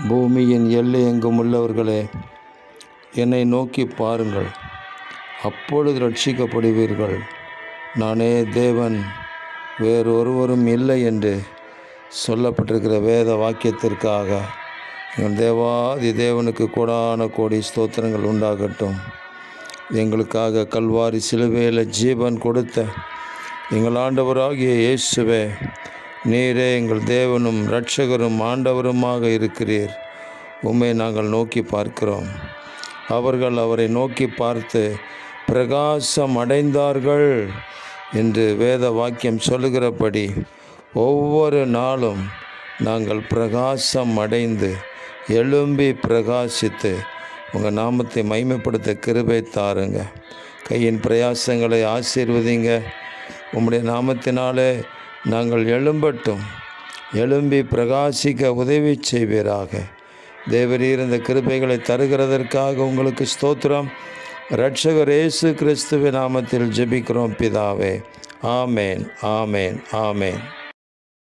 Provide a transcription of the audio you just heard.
பூமியின் எல்லை எங்கும் உள்ளவர்களே, என்னை நோக்கி பாருங்கள், அப்பொழுது ரட்சிக்கப்படுவீர்கள். நானே தேவன், வேறொருவரும் இல்லை என்று சொல்லப்பட்டிருக்கிற வேத வாக்கியத்திற்காக எங்கள் தேவாதி தேவனுக்கு கோடான கோடி ஸ்தோத்திரங்கள் உண்டாகட்டும். எங்களுக்காக கல்வாரி சிலுவையில் ஜீவன் கொடுத்த எங்கள் ஆண்டவராகிய இயேசுவே, நீரே எங்கள் தேவனும் இரட்சகரும் ஆண்டவருமாக இருக்கிறீர். உம்மை நாங்கள் நோக்கி பார்க்கிறோம். அவர்கள் அவரை நோக்கி பார்த்து பிரகாசம் அடைந்தார்கள் என்று வேத வாக்கியம் சொல்லுகிறபடி ஒவ்வொரு நாளும் நாங்கள் பிரகாசம் அடைந்து எழும்பி பிரகாசித்து உங்கள் நாமத்தை மகிமைப்படுத்த கிருபை தாருங்க. கையின் பிரயாசங்களை ஆசீர்வதிங்க. உம்முடைய நாமத்தினாலே நாங்கள் எழும்பி பிரகாசிக்க உதவி செய்வீராக. தேவரீர் இந்த கிருபைகளை தருகிறதற்காக உங்களுக்கு ஸ்தோத்திரம். இரட்சகர் இயேசு கிறிஸ்துவின் நாமத்தில் ஜெபிக்கிறோம் பிதாவே. ஆமேன், ஆமேன், ஆமேன்.